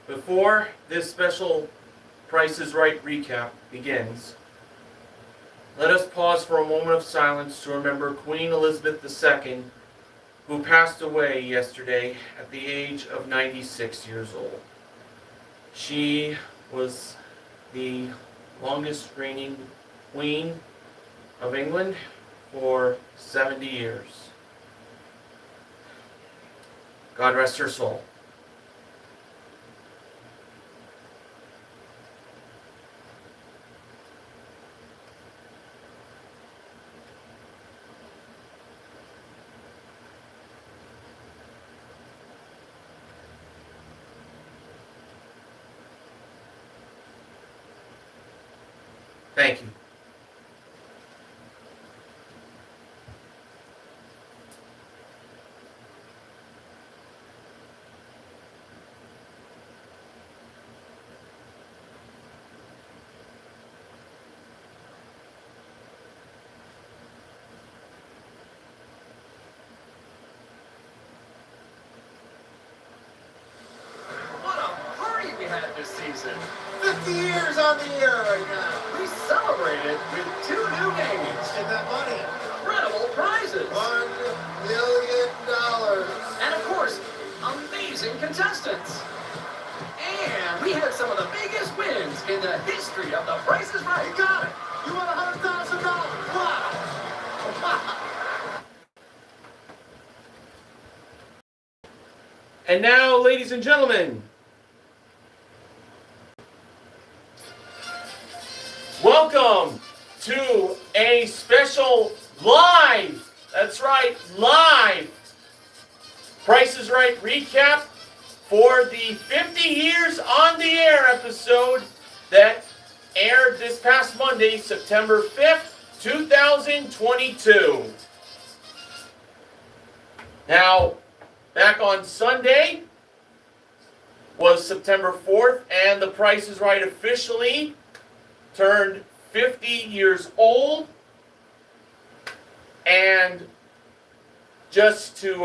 Before this special Price is Right recap begins, let us pause for a moment of silence to remember Queen Elizabeth II, who passed away yesterday at the age of 96 years old. She was the longest reigning Queen of England for 70 years. God rest her soul. Thank you. What a party we had this season. 50 years on the air right now. We celebrated with 2 new games, And that money, incredible prizes, $1 million. and of course, amazing contestants. And we had some of the biggest wins in the history of The Price is Right. You got it. You won $100,000. Wow. And now, ladies and gentlemen, welcome to a special live, that's right, live Price is Right recap for the 50 Years on the Air episode that aired this past Monday, September 5th, 2022. Now, back on Sunday was September 4th, and The Price is Right officially turned 50 years old. And just to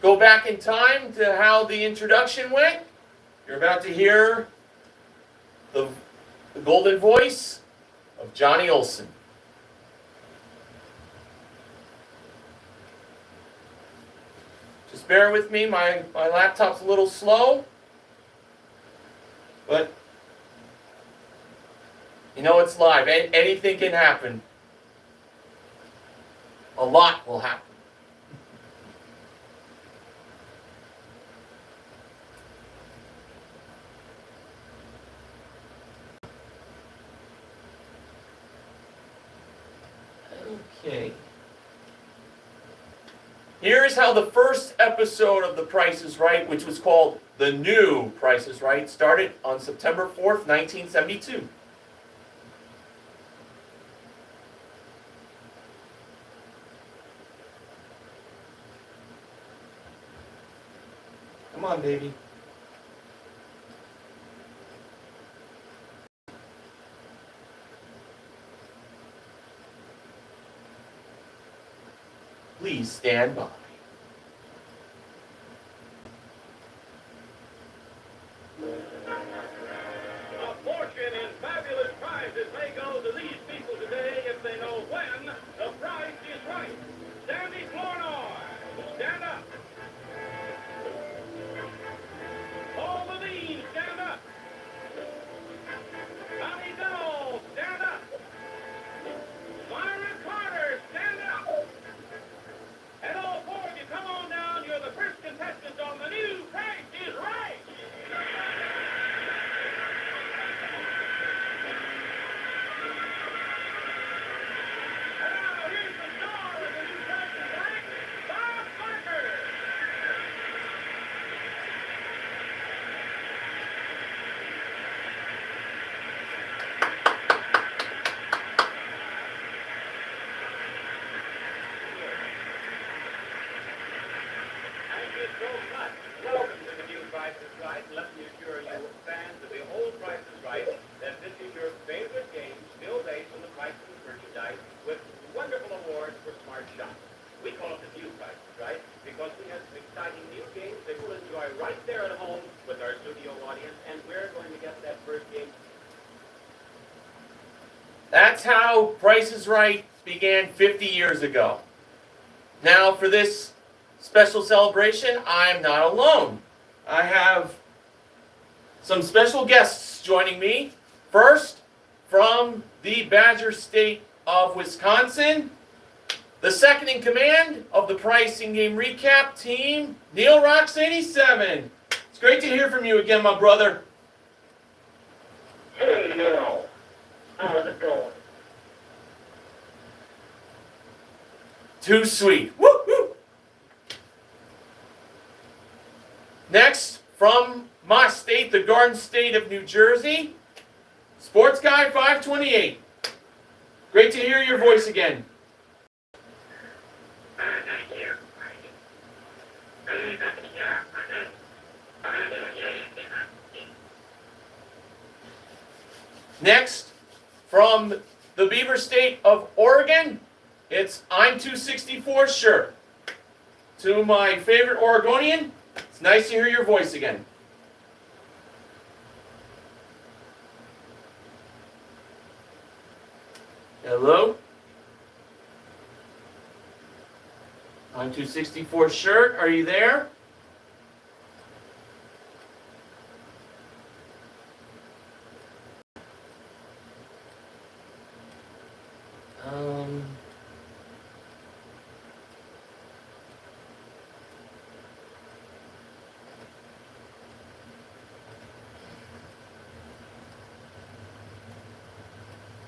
go back in time to how the introduction went, you're about to hear the golden voice of Johnny Olson. Just bear with me, my laptop's a little slow, but you know it's live. Anything can happen. A lot will happen. Okay. Here's how the first episode of The Price is Right, which was called The New Price is Right, started on September 4th, 1972. Come on, baby. Please stand by. A fortune in fabulous prizes may go to these people today if they know when the price is right. Sandy Flournoy, stand up. Paul Levine, stand up. Tommy Dell, stand up. Myron Carter, stand up. And all four of you, come on down. You're the first contestants on the new Price is Right. And now here's the star of the new Price is Right, Bob Barker. Thank you so much. Welcome to the new Price is Right. Let me assure you, fans of the old Price is Right, that this is your favorite game, still based on the price of the merchandise, with wonderful awards for smart shots. We call it the new Price is Right because we have exciting new games they will enjoy right there at home with our studio audience, and we're going to get that first game. That's how Price is Right began 50 years ago. Now, for this special celebration, I'm not alone. I have some special guests joining me. First, from the Badger State of Wisconsin, the second in command of the Pricing Game Recap team, Neil Rocks 87. It's great to hear from you again, my brother. Hey, Neil. How's it going? Too sweet. Woo, woo. Next, from my state, the Garden State of New Jersey, Sports Guy 528. Great to hear your voice again. Next, from the Beaver State of Oregon, it's I'm 264 Shirt. To my favorite Oregonian, it's nice to hear your voice again. Hello? I'm 264 Shirt, are you there?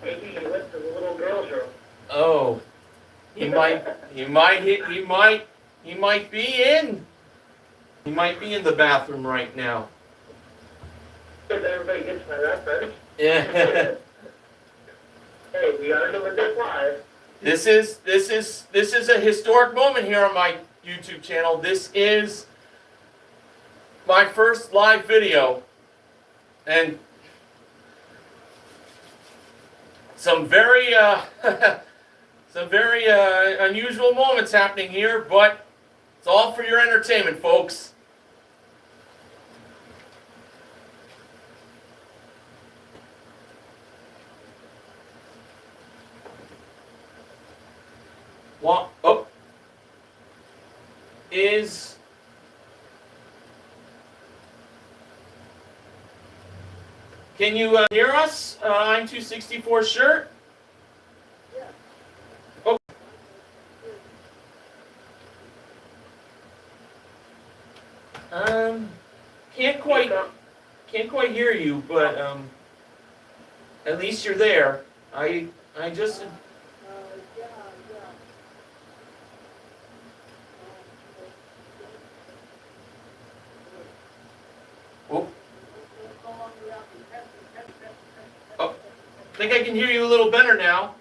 Maybe he went to the little girl's room. Oh, he might be in the bathroom right now. If everybody gets my reference. Yeah. Hey, we are doing this live. This is a historic moment here on my YouTube channel. This is my first live video, and some very unusual moments happening here, but it's all for your entertainment, folks. What? Oh, is can you hear us? I'm 264 Shirt. Oh. Can't quite hear you, but at least you're there. I just. Oh. Oh, I think I can hear you a little better now.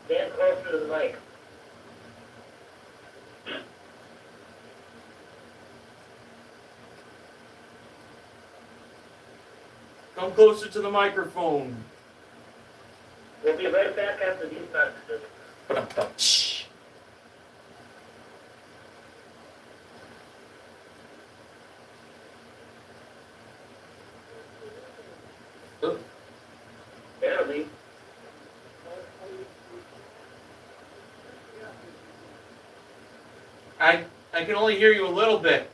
Stand closer to the mic. Come closer to the microphone. We'll be right back after these messages. Shh. Oh. Barely. I can only hear you a little bit.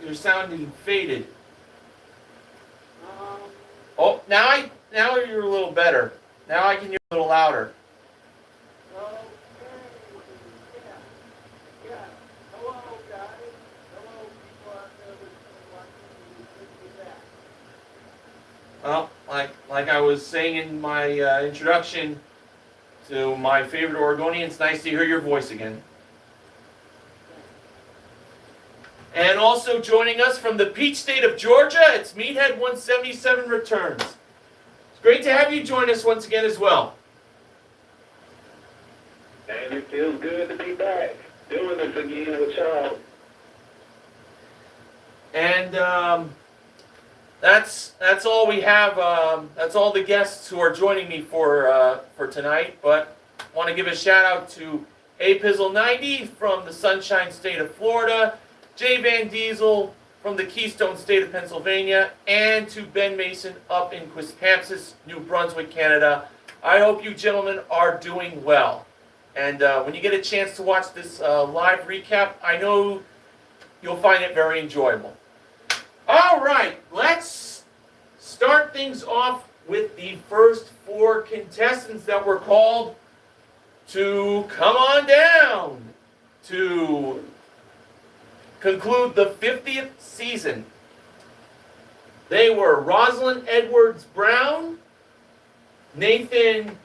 You're sounding faded. Oh, now you're a little better. Now I can hear a little louder. Well, like I was saying in my introduction to my favorite Oregonian, it's nice to hear your voice again. And also joining us from the Peach State of Georgia, it's Meathead 177 returns. It's great to have you join us once again as well. And it feels good to be back, doing this again with y'all. And that's all we have. That's all the guests who are joining me for tonight. But I want to give a shout out to A Pizzle 90 from the Sunshine State of Florida, Jay Van Diesel from the Keystone State of Pennsylvania, and to Ben Mason up in Quispamsis, New Brunswick, Canada. I hope you gentlemen are doing well. And when you get a chance to watch this live recap, I know you'll find it very enjoyable. All right, let's start things off with the first 4 contestants that were called to come on down to conclude the 50th season. They were Rosalind Edwards Brown, Nathan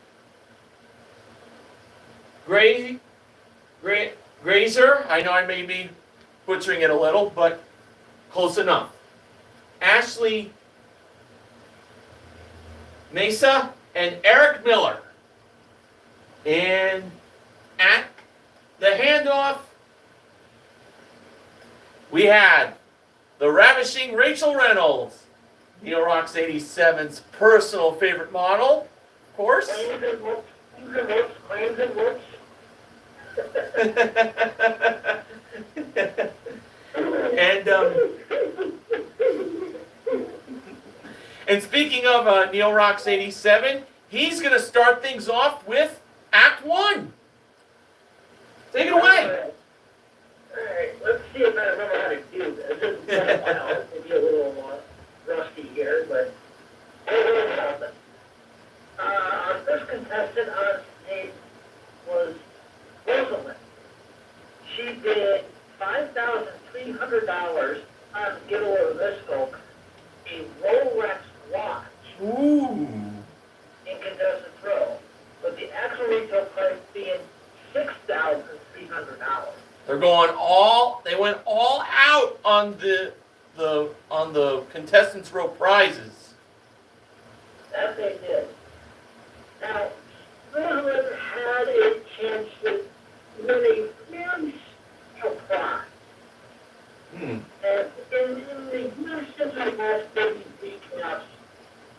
Grazer, I know I may be butchering it a little, but close enough. Ashley Mesa and Eric Miller. And at the handoff, we had the ravishing Rachel Reynolds, Neil Rocks 87's personal favorite model, of course. And speaking of Neil Rocks 87, he's going to start things off with Act 1. Take it away. All right, let's see if I remember how to do this. It's been a while. Maybe a little rusty here, but we'll learn something. Our first contestant on stage was Rosalind. She bid $5,300 on Gittle of this folk, a Rolex watch Ooh. in contestant row, with the actual retail price being $6,300. They went all out on the contestants row prizes. That they did. Now, Rosalind had a chance to win a very special prize. And in the years since I last did these recaps,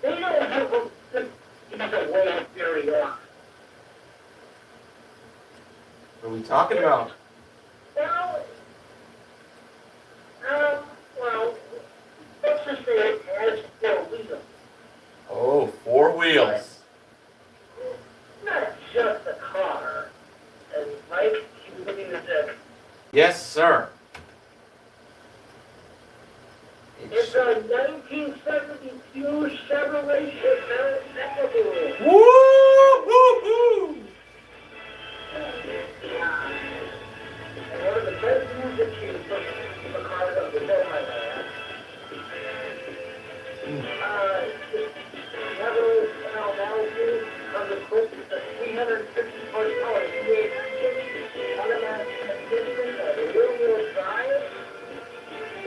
they don't have a good these away very often. What are we talking about? Well, let's just say it has 4 wheels. Oh, 4 wheels. Not just a car. And Mike, you can music. Yes, sir. It's a 1972 Chevrolet Chevelle. Woo-hoo-hoo! And one of the best music cues for the car that was on my land. Chevrolet Malibu comes equipped with a 350 horsepower V8 automatic transmission and a rear-wheel drive.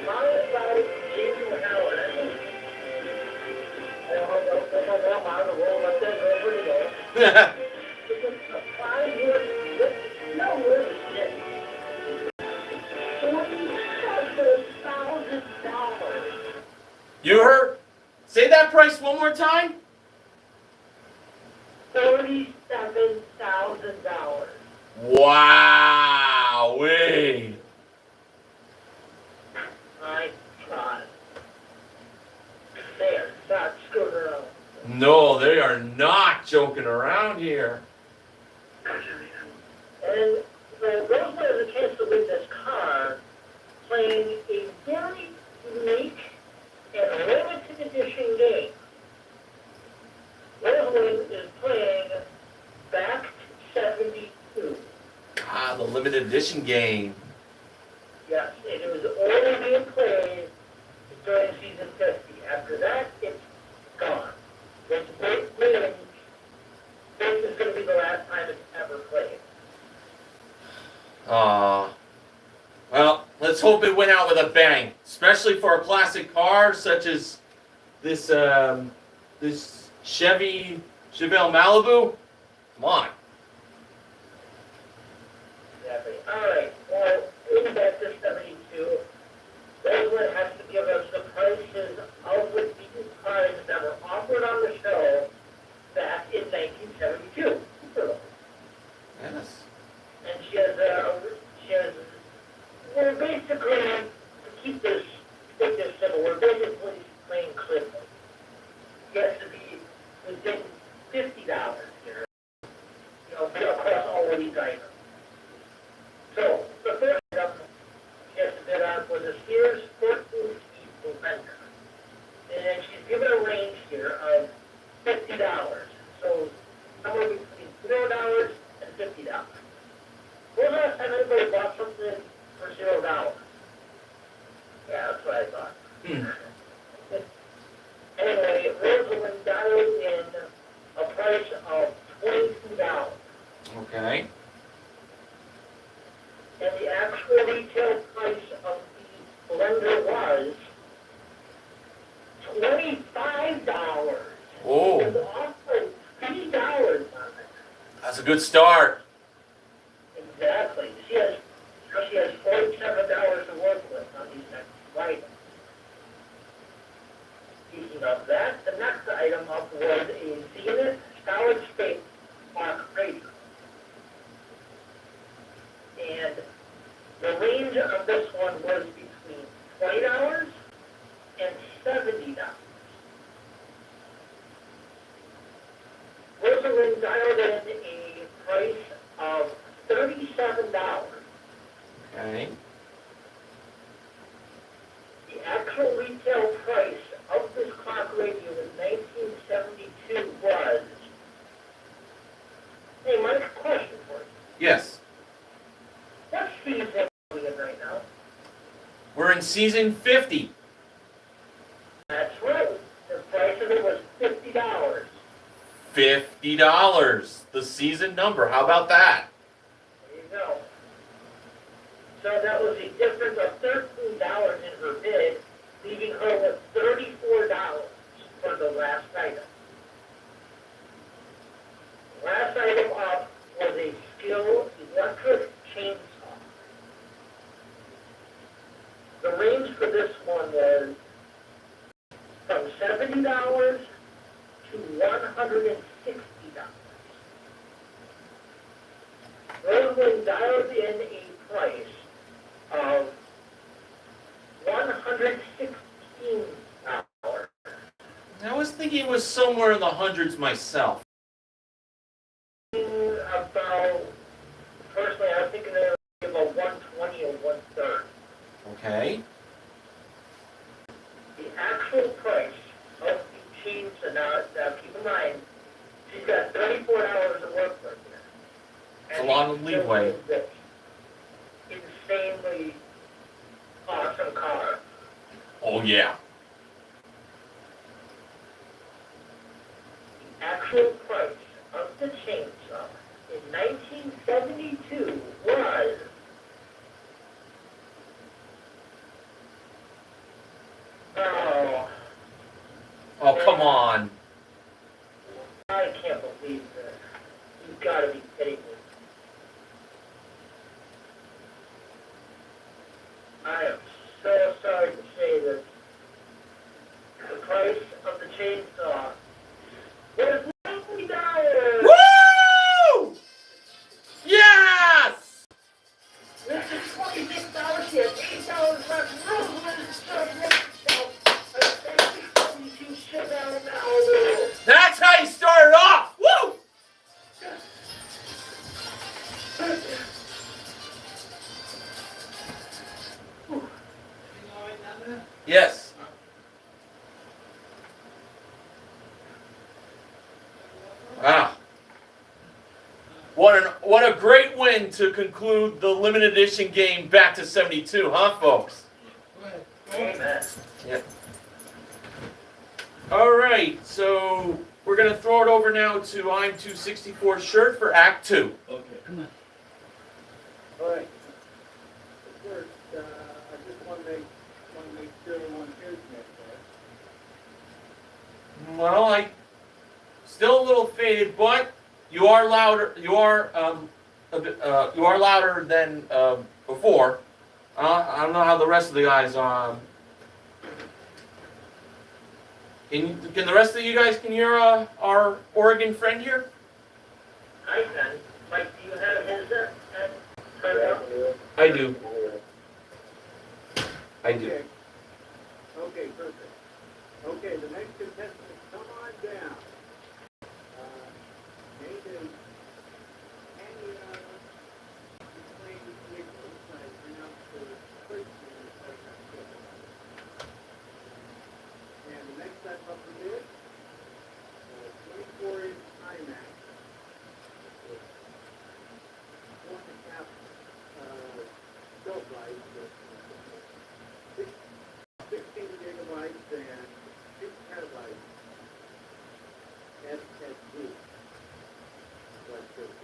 Mounted by Jason Howard. I don't know that model to roll up that road pretty well. It's a 5-year with no resistance. $47,000. You heard? Say that price one more time. $37,000. Wow. Wait. My God. They are not screwing around. No, they are not joking around here. And Rosemary has a chance to win this car playing a very unique and limited edition game. Rosemary is playing Back to 72. Ah, the limited edition game. Yes, and it was only being played during season 50. After that, it's gone. It's winning. This is going to be the last time it's ever played. Well, let's hope it went out with a bang, especially for a classic car such as this this Chevelle Malibu. Come on. Exactly. All right. Well, in back to 72, Roseland has to give us the prices of the cards that were offered on the show back in 1972. Yes. And we're basically, to keep this simple, we're basically playing Clinton. You have to be within $50 here, across all of these items. So, the first item she has to bid on was a Sears 14-speed blender. And she's given a range here of $50. So, somewhere between $0 and $50. When was the last time anybody bought something for $0? Yeah, that's what I thought. Anyway, Rosalind dialed in a price of $22. Okay. And the actual retail price of the blender was $25. Oh, It was offered $3 on it. that's a good start. Exactly. She has $47 to work with on these next items. Speaking of that, the next item up was a Zenith solid state clock radio. And the range of this one was between $20 and $70. Rosalind dialed in a price of $37. Okay. The actual retail price of this clock radio in 1972 was... Hey, Mike, question for you. Yes. What season are we in right now? We're in season 50. That's right. The price of it was $50. $50. The season number. How about that? There you go. So that was a difference of $13 in her bid, leaving her with $34 for the last item. Last item up was a Skill electric chainsaw. The range for this one was from $70 to $160. Rosalind dialed in a price of $116. I was thinking it was somewhere in the hundreds myself. About, personally, I was thinking it would be about 120 or 130. Okay. The actual price of the chainsaw, now keep in mind, she's got $34 to work with here. It's a lot of leeway. This insanely awesome car. Oh, yeah. The actual price of the chainsaw in 1972 was Oh, come on. I can't believe this. You've got to be kidding me. I am so sorry to say that the price of the chainsaw was $90. Woo! Yes! This is $26. She has $8 left. Rosalind is serving herself a fancy 72 showdown now. That's how you start it off! Woo! Yes. Wow. What a great win to conclude the limited edition game back to 72, huh, folks? Amen. Yep. All right, so we're going to throw it over now to I'm 264 shirt for Act 2. Okay. All right. First, I just want to make sure everyone hears me okay. Well, I still a little faded, but you are louder. You are louder than before. I don't know how the rest of the guys are. Can the rest of you guys can hear our Oregon friend here? I can. Mike, do you have a headset? Turn it up. I do. I do. Okay. Okay, perfect. Okay, the next contestant, come on down. Nathan, can you explain the exercise pronounce the first name of the And the next step up for this, 24-inch IMAX. 4.5 shelf life with 16 gigabytes and 2 terabytes SSD. What goes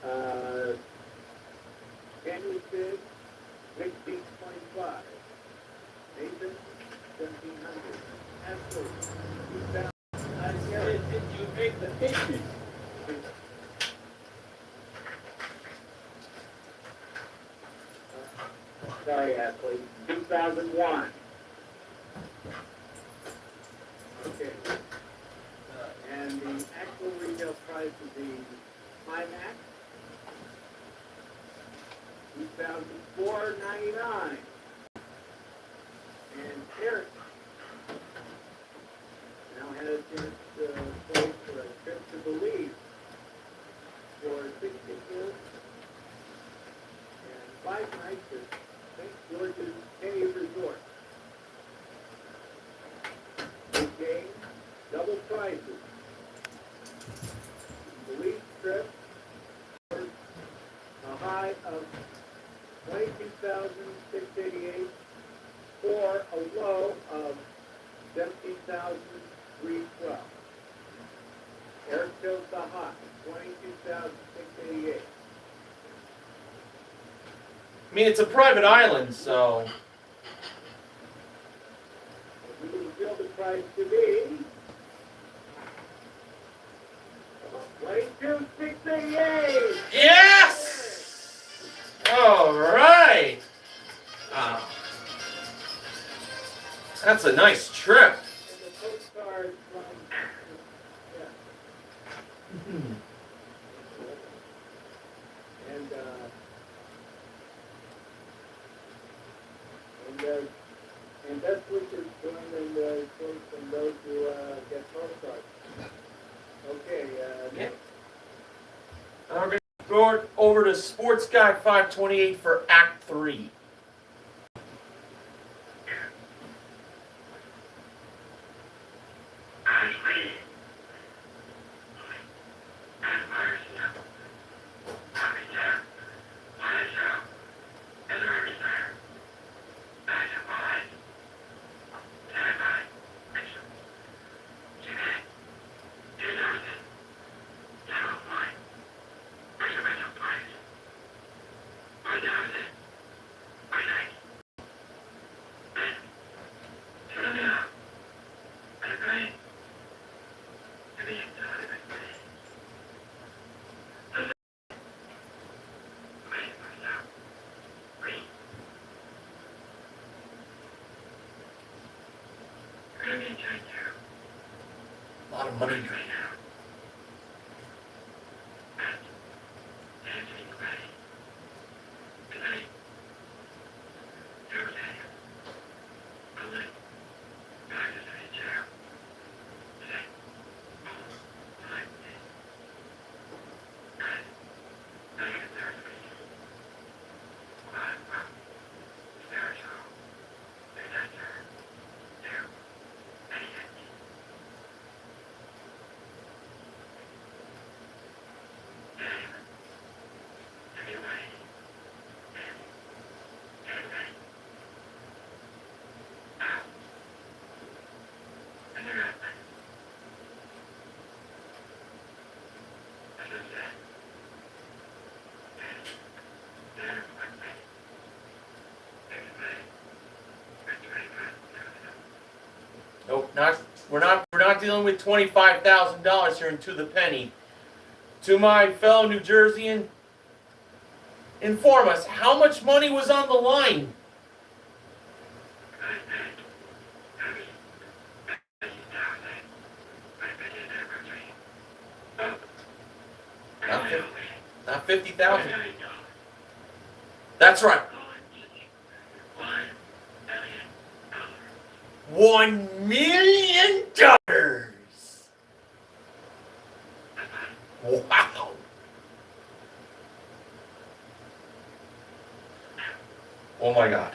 that? Candy Fig, Big Beat 25. Nathan, 1700. Ashley, 2000. You make the picture. Sorry, Ashley. 2001. Okay. And the actual retail price of the IMAX, $2,499. And Eric now had a chance to play for a trip to Belize for 62 and 5 nights at St. George's Cave Resort. Big game, double prizes. Belize trip for a high of $22,688 or a low of $17,312. Eric chose the high, $22,688. I mean, it's a private island, so We will feel the price to be $22,688. yes. All right. That's a nice trip. And the postcard from, yeah. And, and best wishes to him and from those who get postcards. Okay, Yeah. Now we're going to go over to Sports Guy 528 for Act 3. A lot of money. Nope, we're not dealing with $25,000 here and to the penny. To my fellow New Jerseyan, inform us how much money was on the line. Not 50,000. That's right. $1 million. Wow. Oh my God.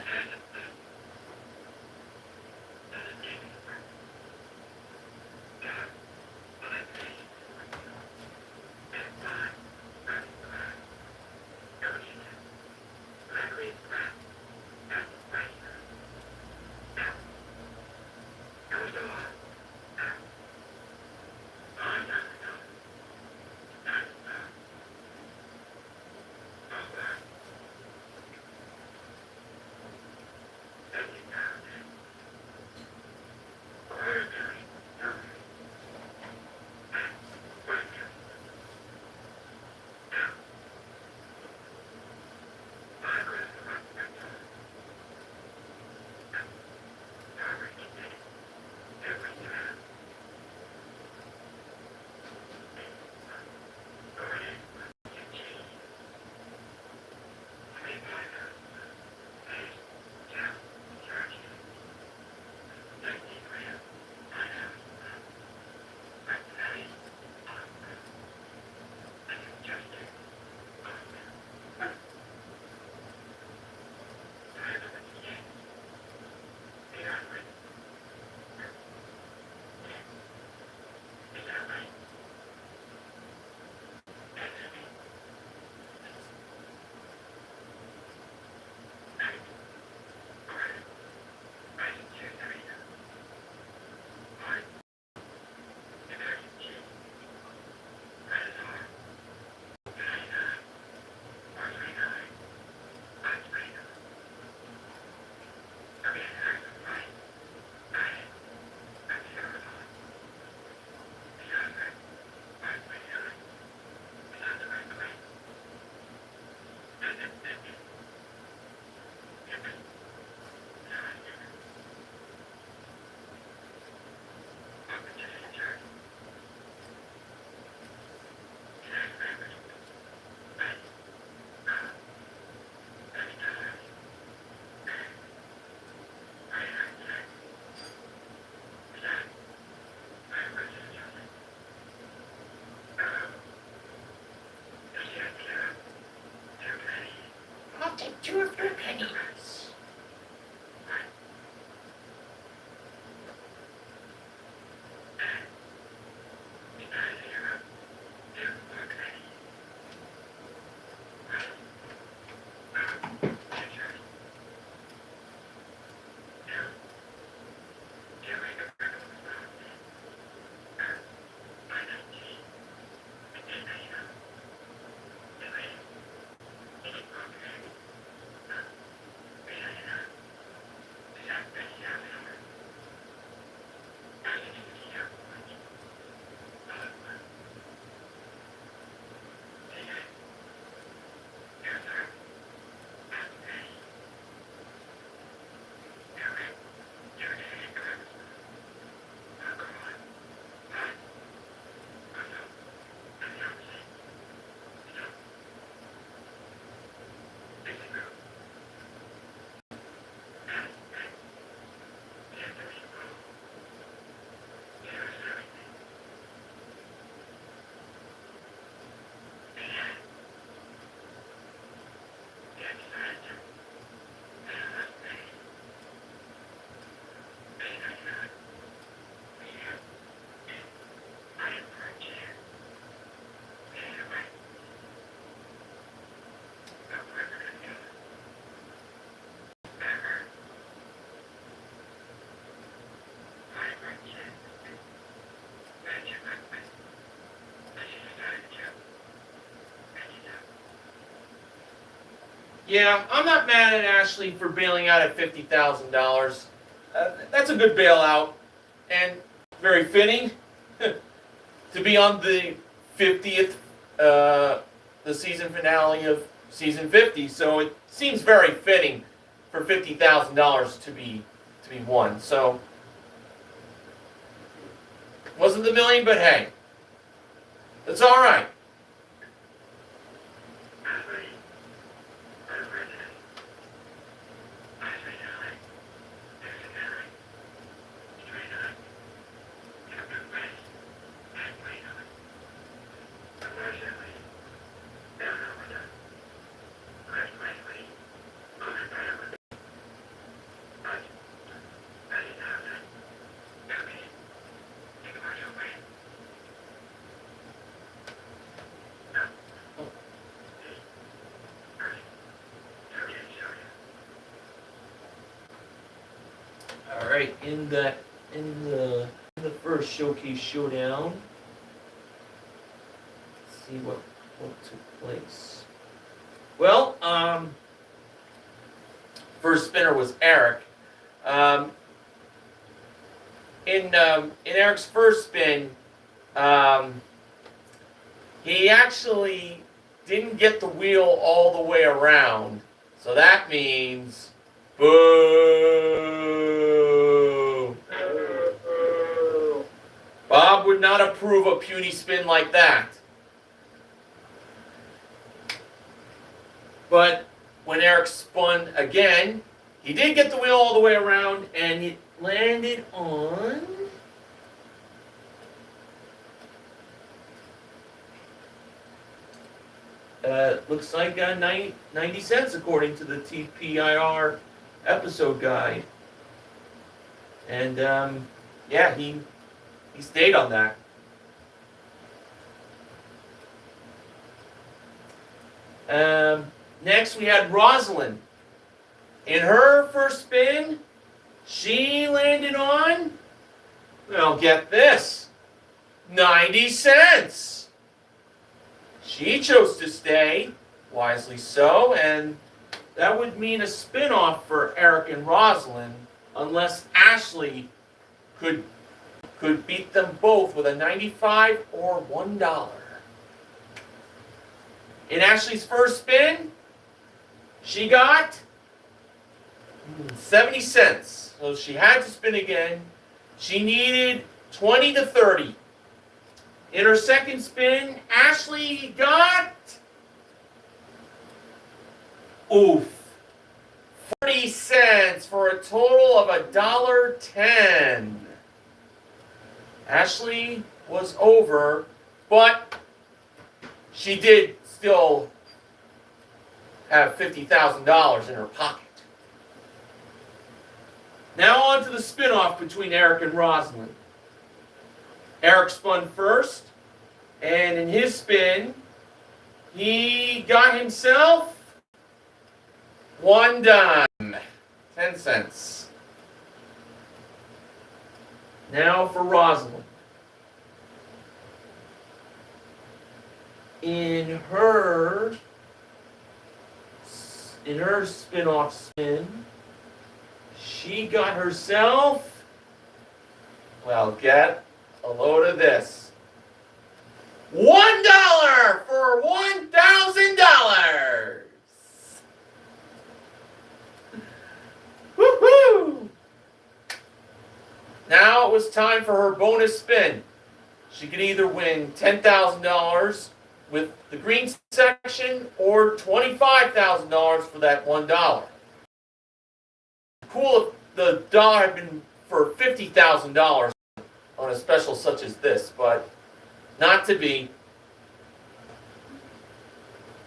I'll take 2 of your pennies. Yeah, I'm not mad at Ashley for bailing out at $50,000. That's a good bailout, and very fitting to be on the 50th, the season finale of season 50. So it seems very fitting for $50,000 to be won. So wasn't the million, but hey, it's all right. right, in the first showcase showdown. Let's see what took place. Well, first spinner was Eric. In Eric's first spin, he actually didn't get the wheel all the way around. So that means boo. Bob would not approve a puny spin like that. But when Eric spun again, he did get the wheel all the way around, and it landed on looks like 90 cents according to the TPIR episode guide. And yeah, he stayed on that. Next we had Rosalind. In her first spin, she landed on, well, get this, 90 cents. She chose to stay, wisely so, and that would mean a spin-off for Eric and Rosalind, unless Ashley could beat them both with a 95 or $1. In Ashley's first spin, she got 70 cents. So she had to spin again. She needed 20 to 30. In her second spin, Ashley got 40 cents for a total of $1.10. Ashley was over, but she did still have $50,000 in her pocket. Now on to the spin-off between Eric and Rosalind. Eric spun first, and in his spin, he got himself $1, 10 cents. Now for Rosalind. In her spin-off spin, she got herself, well, get a load of this. $1 for $1,000. Woohoo! Now it was time for her bonus spin. She could either win $10,000 with the green section or $25,000 for that $1. Cool if the dollar had been for $50,000 on a special such as this, but not to be.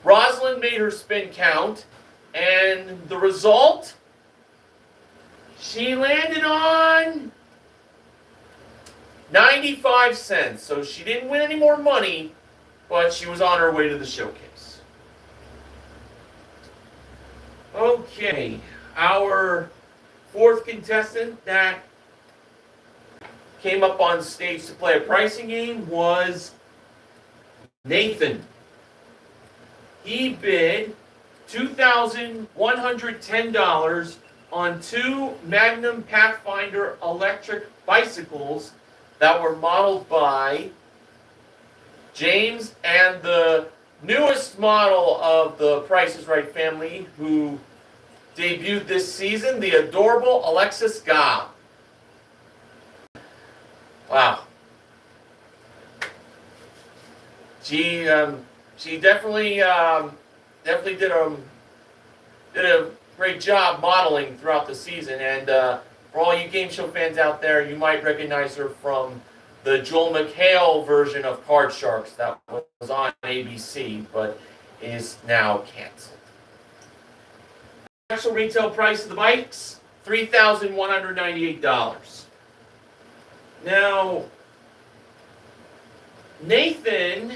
Rosalind made her spin count, and the result, she landed on 95 cents. So she didn't win any more money, but she was on her way to the showcase. Okay, our fourth contestant that came up on stage to play a pricing game was Nathan. He bid $2,110 on 2 Magnum Pathfinder electric bicycles that were modeled by James and the newest model of the Price is Right family who debuted this season, the adorable Alexis Gobb. Wow. She definitely did a great job modeling throughout the season, and for all you game show fans out there, you might recognize her from the Joel McHale version of Card Sharks that was on ABC, but is now canceled. Actual retail price of the bikes, $3,198. Now, Nathan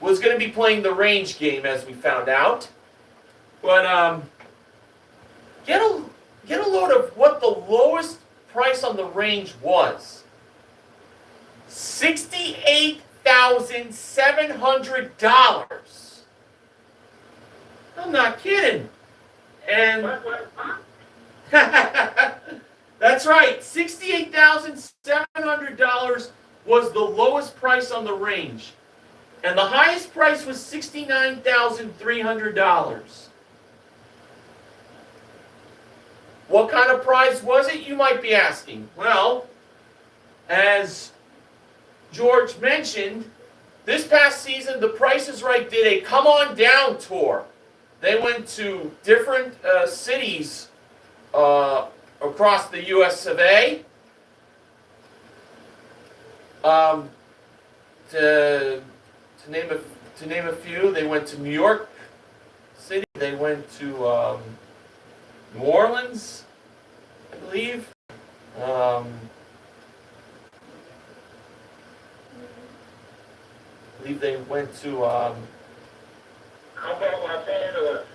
was going to be playing the range game, as we found out, but get a get a load of what the lowest price on the range was. $68,700. I'm not kidding. And that's right, $68,700 was the lowest price on the range. And the highest price was $69,300. What kind of prize was it, you might be asking? Well, as George mentioned, this past season, The Price is Right did a Come On Down tour. They went to different cities across the US of A. To name a few, they went to New York City. They went to New Orleans, I believe. I believe they went to. How about Los Angeles?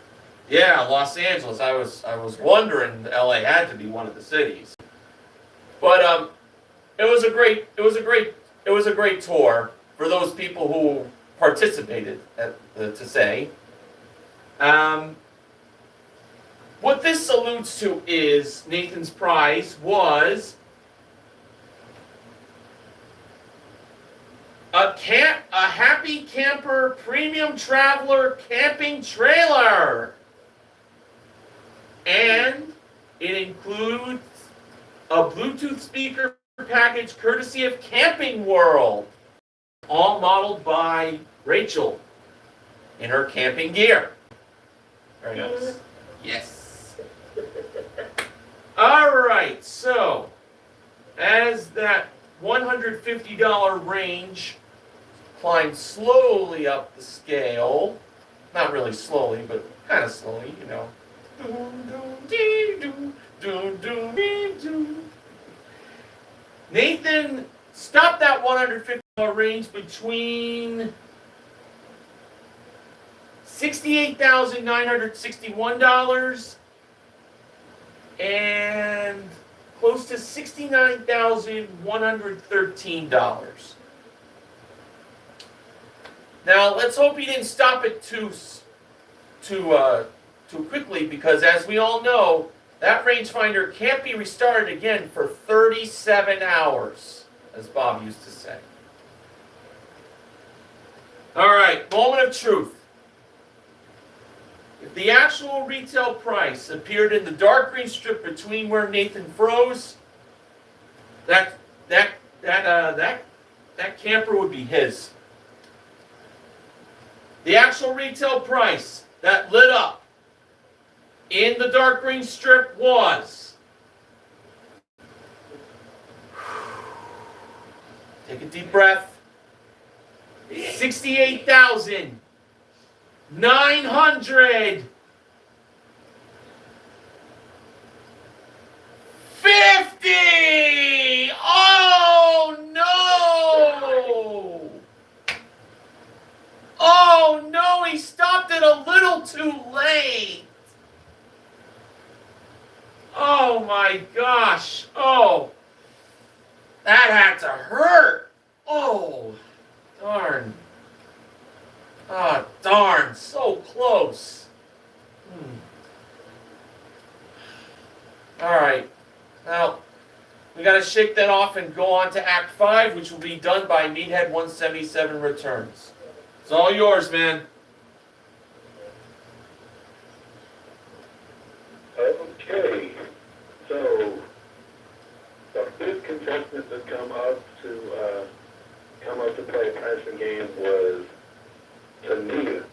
Yeah, Los Angeles. I was wondering, LA had to be one of the cities. But it was a great tour for those people who participated. To say. What this alludes to is Nathan's prize was a Happy Camper Premium Traveler camping trailer. And it includes a Bluetooth speaker package courtesy of Camping World, all modeled by Rachel in her camping gear. Very nice. Yes. All right, so as that $150 range climbed slowly up the scale, not really slowly, but kind of slowly, you know. Nathan stopped that $150 range between $68,961 and close to $69,113. Now, let's hope he didn't stop it too quickly, because as we all know, that rangefinder can't be restarted again for 37 hours, as Bob used to say. All right, moment of truth. If the actual retail price appeared in the dark green strip between where Nathan froze, that camper would be his. The actual retail price that lit up in the dark green strip was, take a deep breath, $68,950. Oh no! Oh no, he stopped it a little too late. Oh my gosh. Oh, that had to hurt. Oh, darn. Ah, darn, so close. All right, now we got to shake that off and go on to Act 5, which will be done by Meathead 177 Returns. It's all yours, man. Okay, so the fifth contestant to come up to play a pricing game was Tania.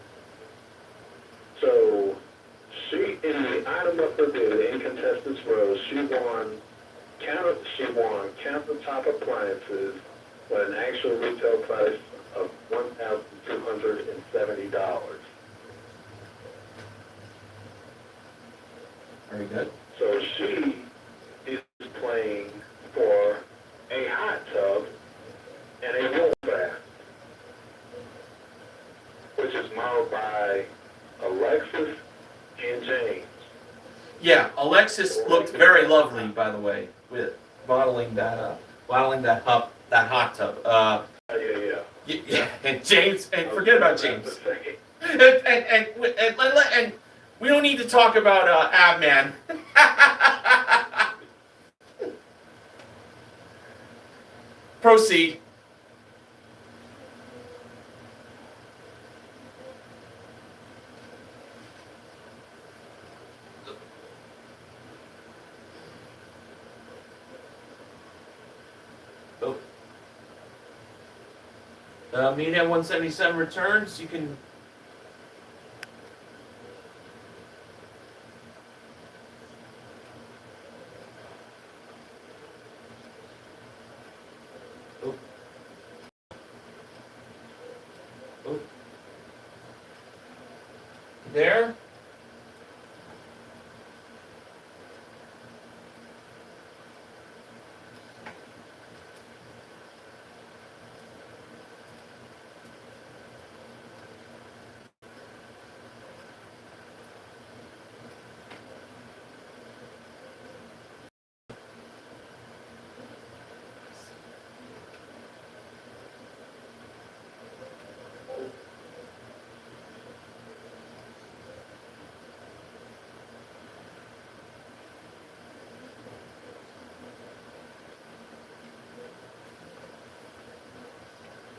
So she, in the item up for the in contestants row, she won countertop appliances with an actual retail price of $1,270. Very good. So she is playing for a hot tub and a roll bath, which is modeled by Alexis and James. Yeah, Alexis looked very lovely, by the way, with bottling that hot tub. Yeah, and James, and forget about James. And we don't need to talk about Abman. Proceed. Media 177 returns. You can. Oh. Oh. There.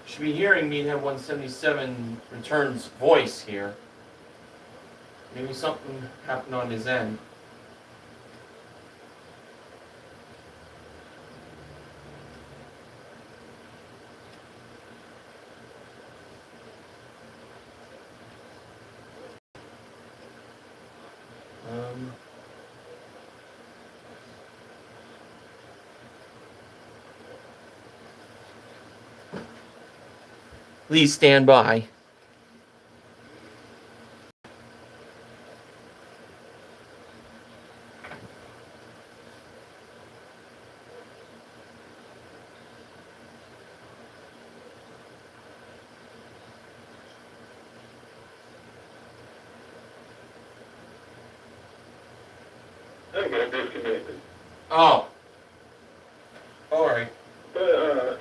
Should be hearing Media 177 returns voice here. Maybe something happened on his end. Please stand by. I got disconnected. Oh. All right. But,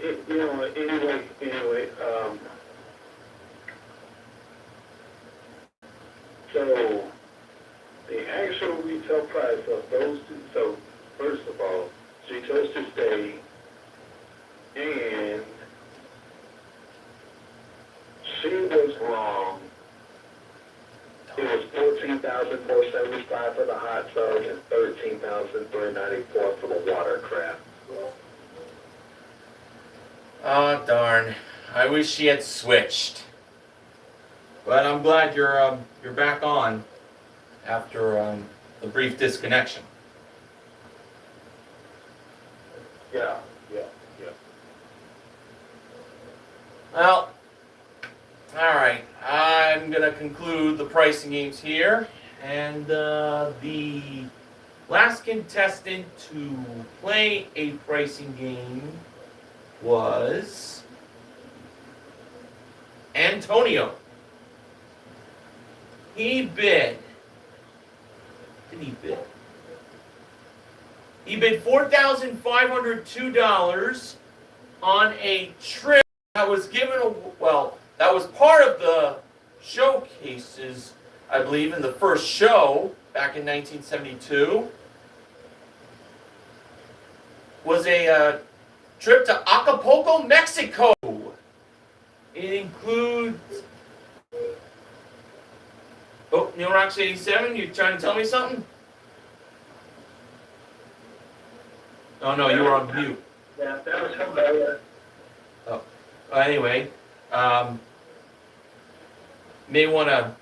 anyway, so the actual retail price of those two, so first of all, she chose to stay, and she was wrong. It was $14,475 for the hot tub and $13,394 for the watercraft. Oh, darn. I wish she had switched. But I'm glad you're back on after the brief disconnection. Yeah. Well, all right. I'm going to conclude the pricing games here. And the last contestant to play a pricing game was Antonio. He bid. What did he bid? He bid $4,502 on a trip that was that was part of the showcases, I believe, in the first show back in 1972. Was a trip to Acapulco, Mexico. It includes. Oh, Neil Rocks 87, you trying to tell me something? Oh no, you were on mute. Yeah, that was hilarious. Oh, anyway, may want to.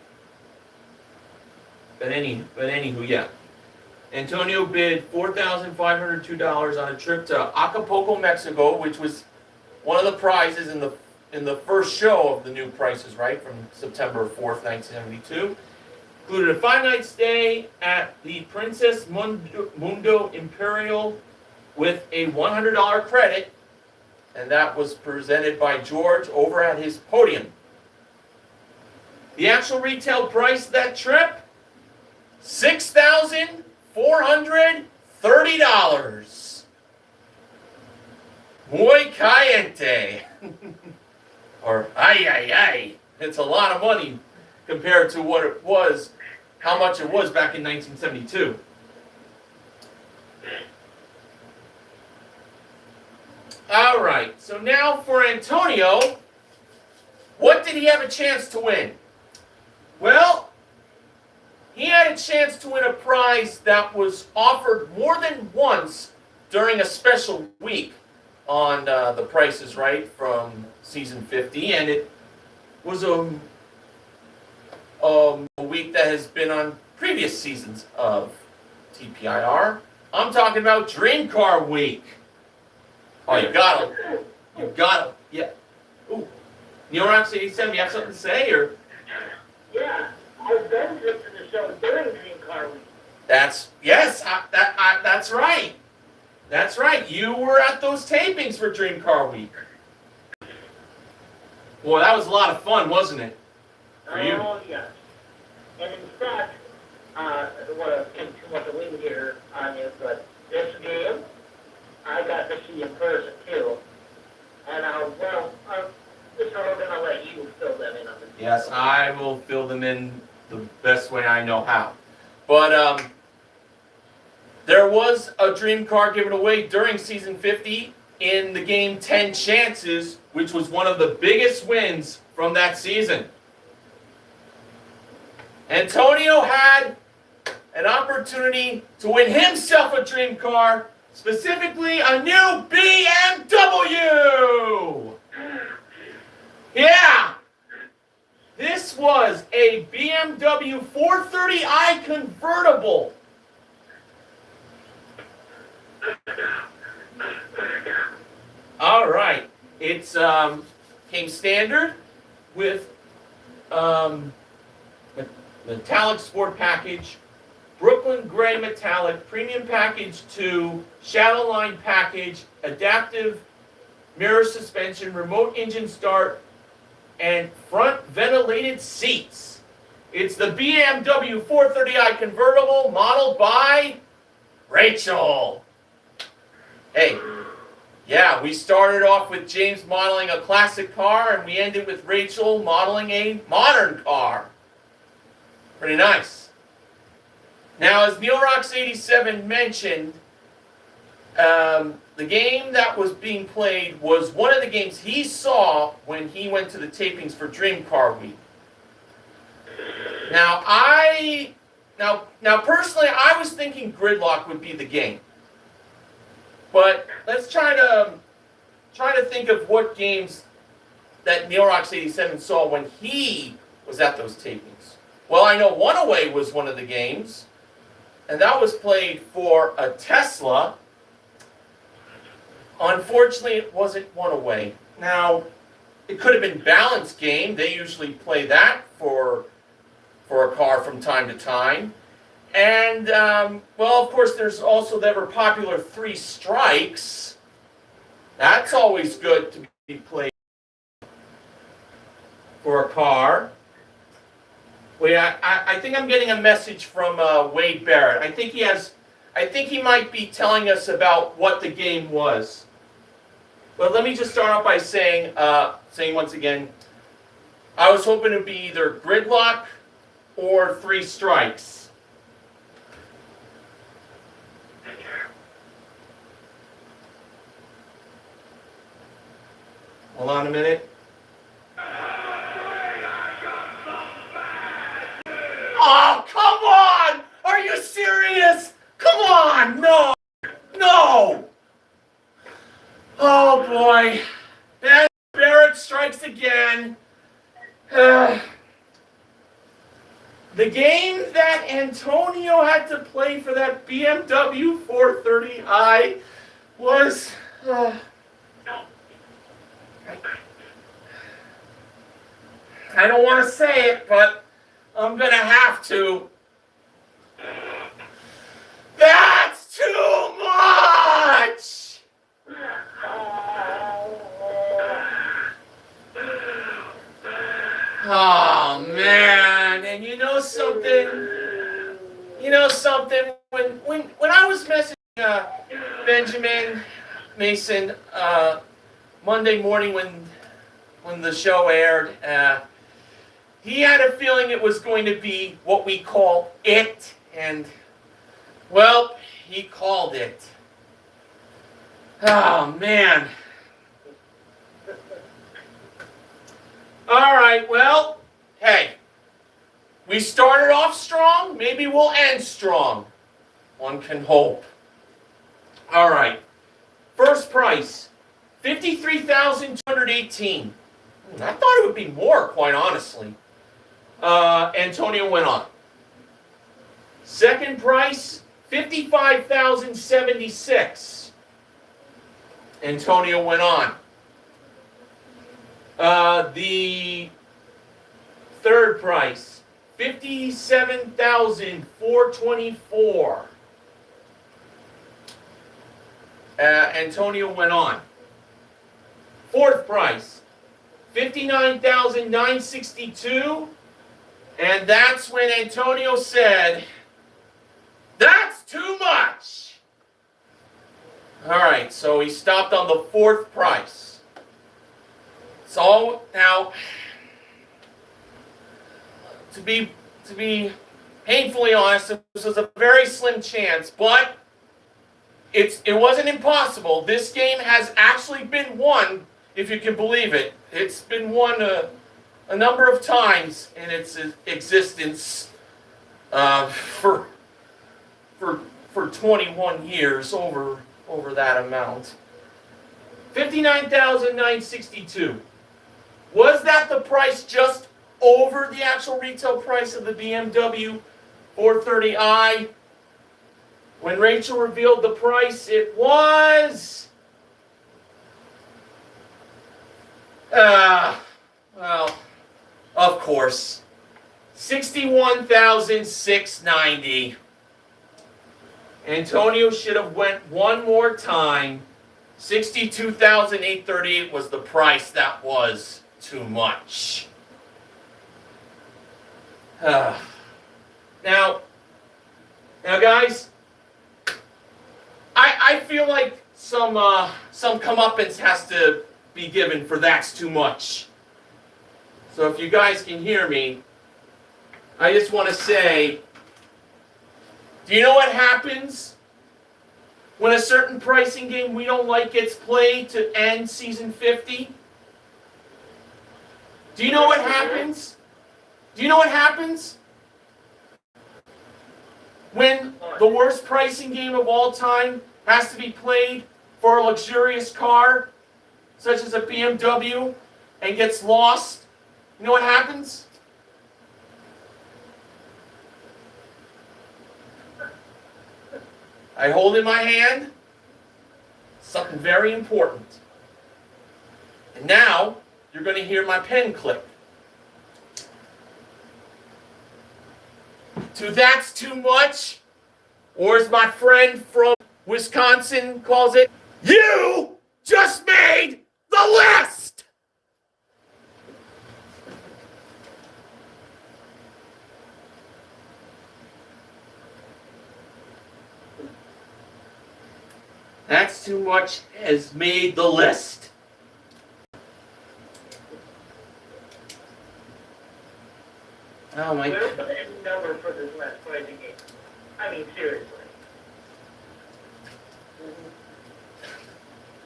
But anywho, yeah. Antonio bid $4,502 on a trip to Acapulco, Mexico, which was one of the prizes in the first show of the new Price is Right from September 4th, 1972. Included a 5-night stay at the Princess Mundo Imperial with a $100 credit, and that was presented by George over at his podium. The actual retail price of that trip, $6,400. $430. Muy caliente. Or ay, ay, ay. It's a lot of money compared to what it was, how much it was back in 1972. All right, so now for Antonio, what did he have a chance to win? Well, he had a chance to win a prize that was offered more than once during a special week on The Price is Right from season 50, and it was a week that has been on previous seasons of TPIR. I'm talking about Dream Car Week. Oh, you got him. Yeah. Ooh. Neil Rox 87, you have something to say, or? Yeah, I've been to the show during Dream Car Week. That's right. That's right. You were at those tapings for Dream Car Week. Boy, that was a lot of fun, wasn't it? For you? Oh, yes. And in fact, I don't want to take too much away here on you, but this game, I got to see in person too. And Mr. Hogan, I'll let you fill them in on the details. Yes, I will fill them in the best way I know how. But there was a dream car given away during season 50 in the game 10 Chances, which was one of the biggest wins from that season. Antonio had an opportunity to win himself a dream car, specifically a new BMW! Yeah! This was a BMW 430i convertible. All right. It's came standard with metallic sport package, Brooklyn gray metallic, premium package 2, shadow line package, adaptive mirror suspension, remote engine start, and front ventilated seats. It's the BMW 430i convertible modeled by Rachel. Hey, yeah, we started off with James modeling a classic car, and we ended with Rachel modeling a modern car. Pretty nice. Now, as Neil Rox 87 mentioned, the game that was being played was one of the games he saw when he went to the tapings for Dream Car Week. Now, personally, I was thinking Gridlock would be the game. But let's try to think of what games that Neil Rox 87 saw when he was at those tapings. Well, I know One Away was one of the games, and that was played for a Tesla. Unfortunately, it wasn't One Away. Now, it could have been Balance Game. They usually play that for a car from time to time. And, well, of course, there's also the ever popular Three Strikes. That's always good to be played for a car. Wait, I think I'm getting a message from Wade Barrett. I think he might be telling us about what the game was. But let me just start off by saying once again, I was hoping it would be either Gridlock or Three Strikes. Hold on a minute. Oh, come on! Are you serious? Come on! No! No! Oh, boy. Barrett strikes again. The game that Antonio had to play for that BMW 430i was... I don't want to say it, but I'm going to have to. That's too much! Oh, man. And you know something? when I was messaging Benjamin Mason Monday morning when the show aired, he had a feeling it was going to be what we call it, and well, he called it. Oh man. All right, well, hey, we started off strong, maybe we'll end strong. One can hope. All right, first price, $53,218. I thought it would be more, quite honestly. Antonio went on. Second price, $55,076. Antonio went on. The third price, $57,424. Antonio went on. Fourth price, $59,962. And that's when Antonio said, "That's too much." All right, so he stopped on the fourth price. So now, to be painfully honest, this was a very slim chance, but it wasn't impossible. This game has actually been won, if you can believe it. It's been won a number of times in its existence for 21 years, over that amount. $59,962. Was that the price just over the actual retail price of the BMW 430i? When Rachel revealed the price, it was... well, of course, $61,690. Antonio should have went one more time. $62,838 was the price. That was too much. Now, guys, I feel like some comeuppance has to be given for that's too much. So if you guys can hear me, I just want to say, do you know what happens when a certain pricing game we don't like gets played to end season 50? Do you know what happens? Do you know what happens when the worst pricing game of all time has to be played for a luxurious car, such as a BMW, and gets lost? You know what happens? I hold in my hand something very important. And now, you're going to hear my pen click. To that's too much, or as my friend from Wisconsin calls it, you just made the list! That's too much has made the list. Oh my Where's God. the number for this last fighting game? I mean, seriously.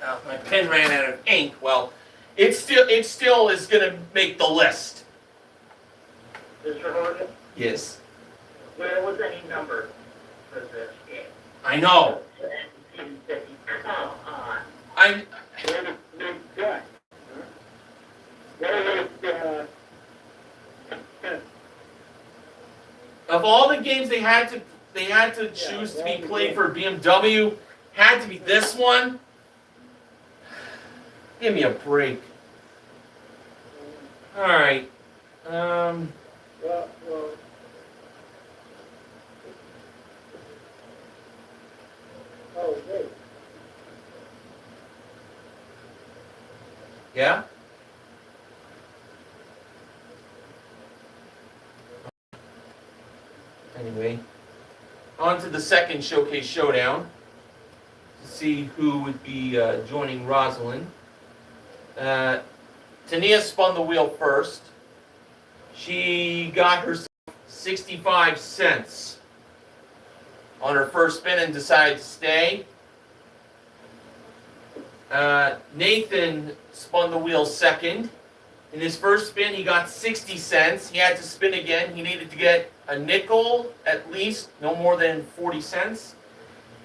Oh, my pen ran out of ink. Well, it still is going to make the list. Mr. Horgan, Yes. where was any number for this game? I know. Come on. I'm. Of all the games they had to choose to be played for BMW, had to be this one. Give me a break. All right. Well, oh, wait. Yeah. Anyway, On to the second showcase showdown to see who would be joining Rosalind. Tania spun the wheel first. She got herself 65 cents on her first spin and decided to stay. Nathan spun the wheel second. In his first spin, he got 60 cents. He had to spin again. He needed to get a nickel at least, no more than 40 cents.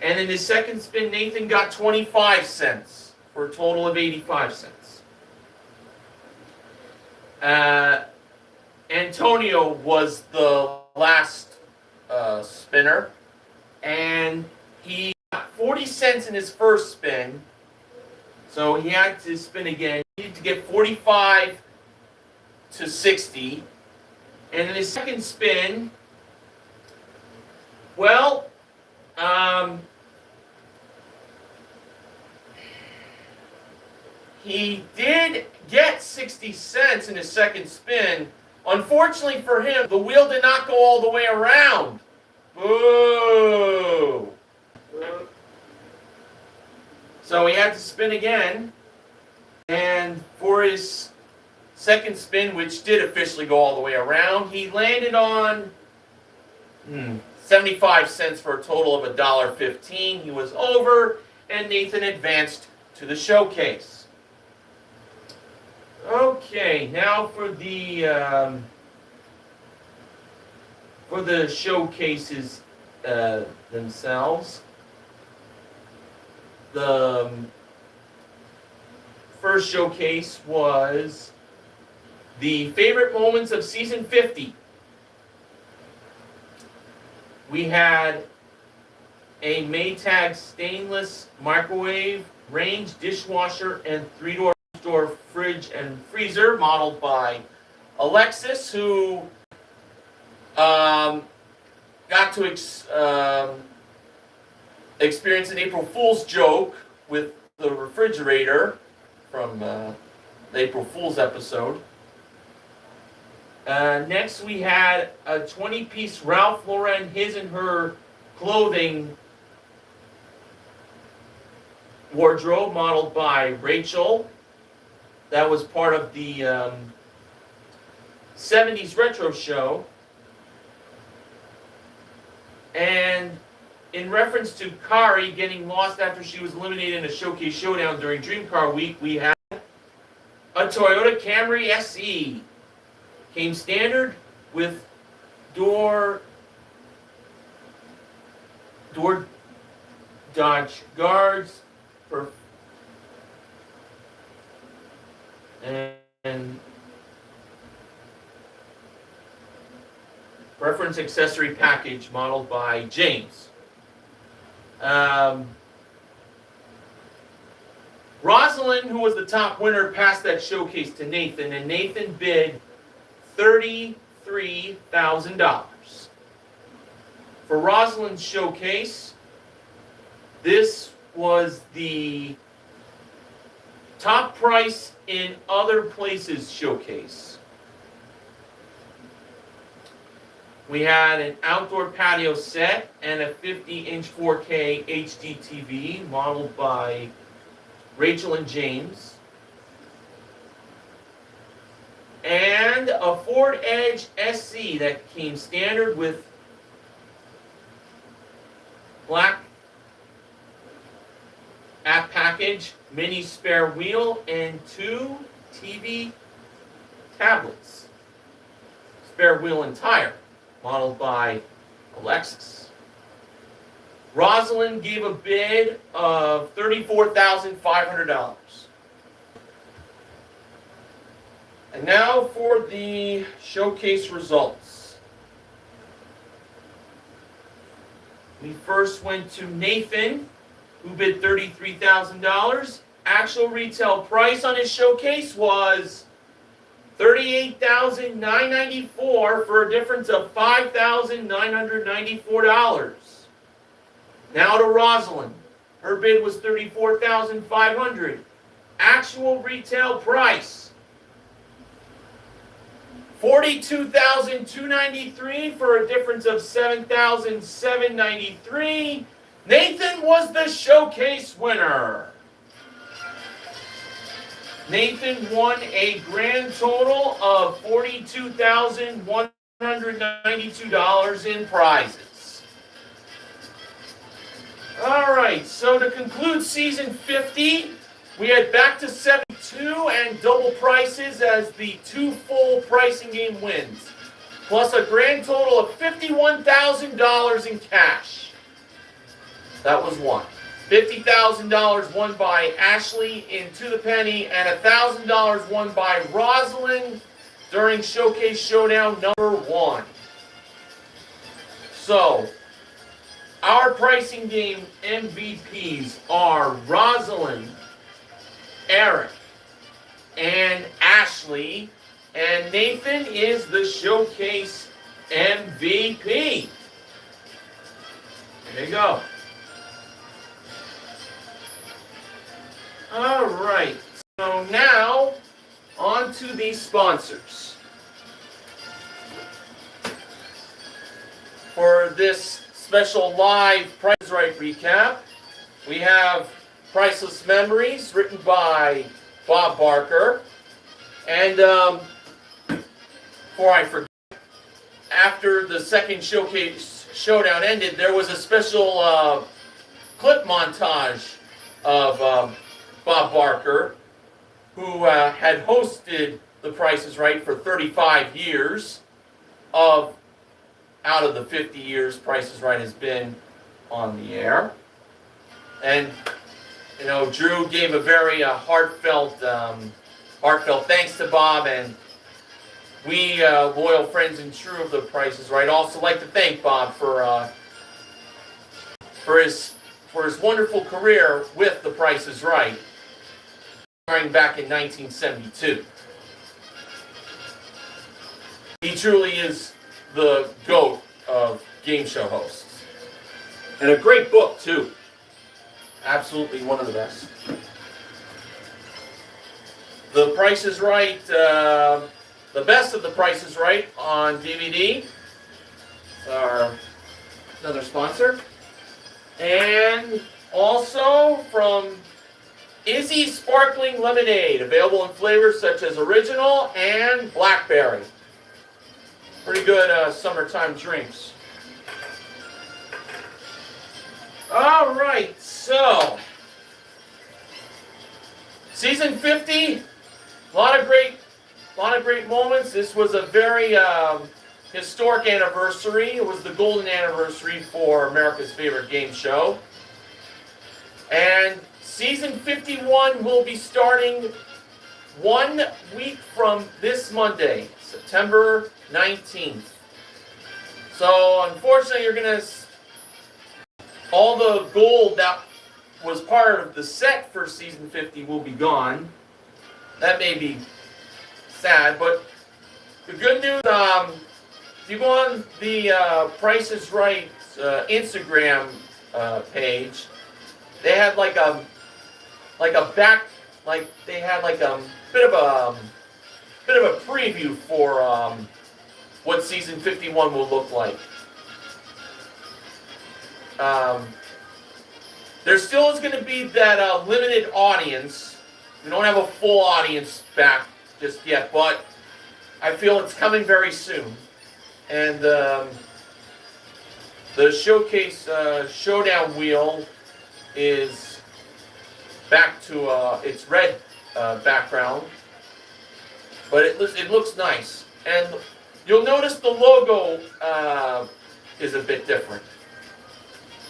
And in his second spin, Nathan got 25 cents for a total of 85 cents. Antonio was the last spinner, and he got 40 cents in his first spin, so he had to spin again. He needed to get 45 to 60, and in his second spin, well, he did get 60 cents in his second spin. Unfortunately for him, the wheel did not go all the way around. Boo! So he had to spin again, and for his second spin, which did officially go all the way around, he landed on 75 cents for a total of $1.15. He was over, and Nathan advanced to the showcase. Okay, now for the showcases themselves. The first showcase was the favorite moments of season 50. We had a Maytag stainless microwave, range, dishwasher, and three-door fridge and freezer modeled by Alexis, who got to experience an April Fool's joke with the refrigerator from the April Fool's episode. Next we had a 20-piece Ralph Lauren his and her clothing wardrobe modeled by Rachel. That was part of the 70s retro show. And in reference to Kari getting lost after she was eliminated in a showcase showdown during Dream Car Week, we had a Toyota Camry SE. Came standard with door dodge guards and reference accessory package modeled by James. Rosalind, who was the top winner, passed that showcase to Nathan, and Nathan bid $33,000. For Rosalind's showcase, this was the top price in other places showcase. We had an outdoor patio set and a 50-inch 4K HD TV modeled by Rachel and James. And a Ford Edge SC that came standard with black app package, mini spare wheel, and 2 TV tablets. Spare wheel and tire, modeled by Alexis. Rosalind gave a bid of $34,500. And now for the showcase results. We first went to Nathan, who bid $33,000. Actual retail price on his showcase was $38,994 for a difference of $5,994. Now to Rosalind. Her bid was $34,500. Actual retail price $42,293 for a difference of $7,793. Nathan was the showcase winner. Nathan won a grand total of $42,192 in prizes. All right, so to conclude season 50, we had back to 72 and double prices as the 2 full pricing game wins, plus a grand total of $51,000 in cash. That was one. $50,000 won by Ashley in To the Penny, and $1,000 won by Rosalind during Showcase Showdown number 1. So, our pricing game MVPs are Rosalind, Eric, and Ashley, and Nathan is the Showcase MVP. There you go. All right, so now on to the sponsors. For this special live Price is Right recap, we have Priceless Memories, written by Bob Barker. And before I forget, after the second Showcase Showdown ended, there was a special clip montage of Bob Barker, who had hosted The Price is Right for 35 years out of the 50 years Price is Right has been on the air. And, you know, Drew gave a very heartfelt thanks to Bob, and we, loyal friends and true of The Price is Right, also like to thank Bob for his wonderful career with The Price is Right, starting back in 1972. He truly is the GOAT of game show hosts. And a great book, too. Absolutely one of the best. The Price is Right, the best of The Price is Right on DVD. Another sponsor. And also from Izzy Sparkling Lemonade, available in flavors such as original and blackberry. Pretty good summertime drinks. All right, so season 50, a lot of great moments. This was a very historic anniversary. It was the golden anniversary for America's favorite game show. And season 51 will be starting 1 week from this Monday, September 19th. So unfortunately, all the gold that was part of the set for season 50 will be gone. That may be sad, but the good news, if you go on the Price is Right Instagram page, they had bit of a preview for what season 51 will look like. There still is going to be that limited audience. We don't have a full audience back just yet, but I feel it's coming very soon. And the Showcase Showdown wheel is back to its red background, but it looks nice. And you'll notice the logo is a bit different.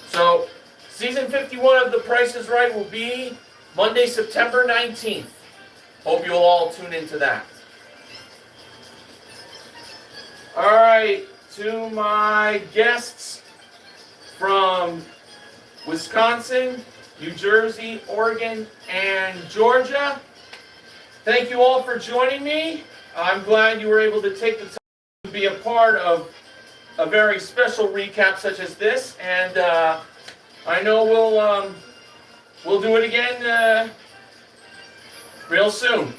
So season 51 of The Price is Right will be Monday, September 19th. Hope you'll all tune into that. All right, to my guests from Wisconsin, New Jersey, Oregon, and Georgia, thank you all for joining me. I'm glad you were able to take the time to be a part of a very special recap such as this, and I know we'll do it again real soon.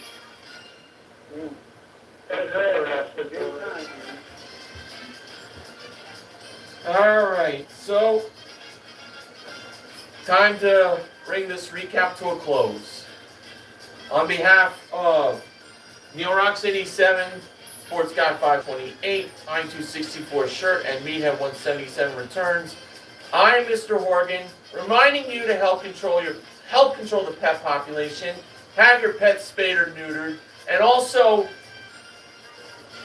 That's interesting. So, time to bring this recap to a close. On behalf of Neil Rocks 87, Sports Guy 528, I'm 264 shirt, and Meathead 177 returns, I'm Mr. Horgan, reminding you to help control the pet population, have your pets spayed or neutered, and also,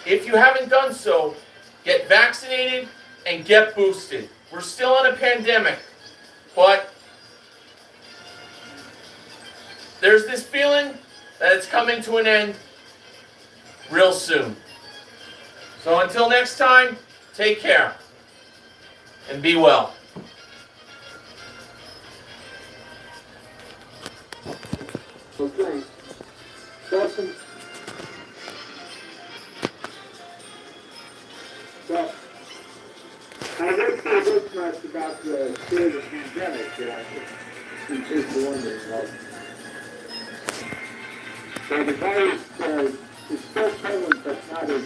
if you haven't done so, get vaccinated and get boosted. We're still in a pandemic, but there's this feeling that it's coming to an end real soon. So until next time, take care and be well. Okay. Justin? So, I read through this much about the state of the pandemic that I think in case you're wondering about. So the virus is still prevalent but not as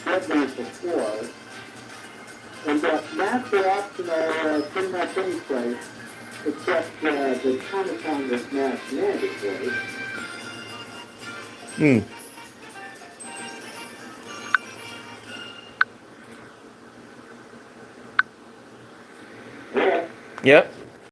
deadly as before. And masks are optional pretty much any place, except the Comic-Con was mask mandatory. Yeah. Yep.